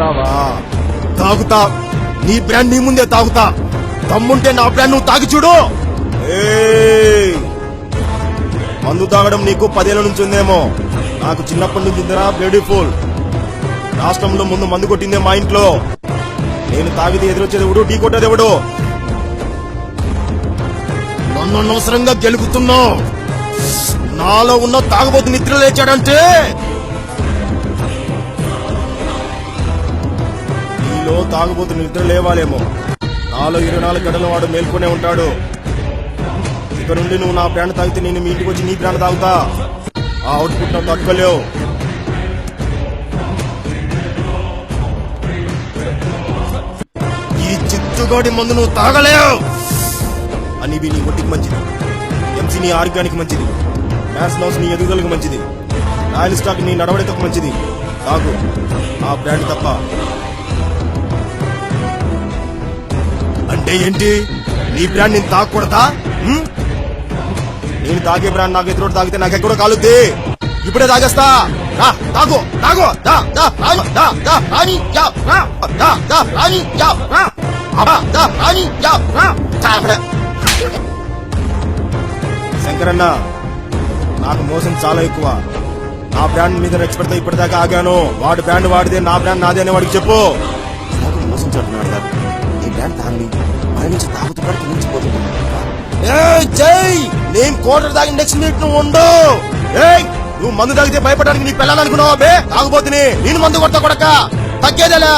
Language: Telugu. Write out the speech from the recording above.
తాగుతావా? తాగుతా. నీ బ్రాండ్ నీ ముందే తాగుతా. దమ్ముంటే నా బ్రాండ్ నువ్వు తాగి చూడు. మందు తాగడం నీకు 10 ఏళ్ల నుంచి ఉందేమో. నాకు చిన్నప్పటి నుంచి ఉందిరా బ్యూటిఫుల్. రాష్ట్రంలో ముందు మందు కొట్టిందే మా ఇంట్లో. నేను తాగితే ఎదురొచ్చేది ఎవడు, ఢీ కొట్టేది ఎవడు? నన్ను అనవసరంగా గెలుగుతున్నావు. నాలో ఉన్న తాగబోతు నిద్ర లేచాడంటే నీలో తాగబోతు నిద్ర లేవాలేమో. నాలో 24 గంటల వాడు మేల్కొనే ఉంటాడు. ఇక నుండి నువ్వు నా బ్రాండ్ తాగితే నేను మీ ఇంటికి వచ్చి నీ బ్రాండ్ తాగుతా. ఆ అవుట్పుట్ నాకు తట్టుకోలేవు. ఈ చిత్తుగాడి మందు నువ్వు తాగలేవు. అనివి నీ ఒంటికి మంచిది, ఎంసీ నీ ఆరోగ్యానికి మంచిది, మ్యాథ్స్ నౌస్ నీ ఎదుగుదలకు మంచిది, రాయల్ స్టాక్ నీ నడవడికకు మంచిది. తాగు ఆ బ్రాండ్ తప్ప. అంటే ఏంటి? నీ బ్రాండ్ నేను తాగకూడదా? నేను తాగే బ్రాండ్ నాకు ఎదురు తాగితే నాకెక్కడో కాలుద్ది. ఇప్పుడే తాగేస్తా. తాగు తాగు. శంకరన్న, నాకు మోసం చాలా ఎక్కువ. నా బ్రాండ్ మీద రెచ్చిపెడితే ఇప్పటిదాకా ఆగాను. వాడి బ్రాండ్ వాడిదే, నా బ్రాండ్ నాదే అని వాడికి చెప్పు. మోసం చెప్తున్నాడు కదా. ఈ బ్రాండ్ తాగని వాడి నుంచి తాగుతున్నాడు, మించిపోతుంది. జై, నేను కోటర్ తాగిన నెక్స్ట్ మినిట్ నువ్వు ఉండు. నువ్వు మందు తాగితే భయపడడానికి నీ పిల్లలనుకున్నావా? తాగుబోతుని నేను మందు కొడతా కొడక. తగ్గేదేలా.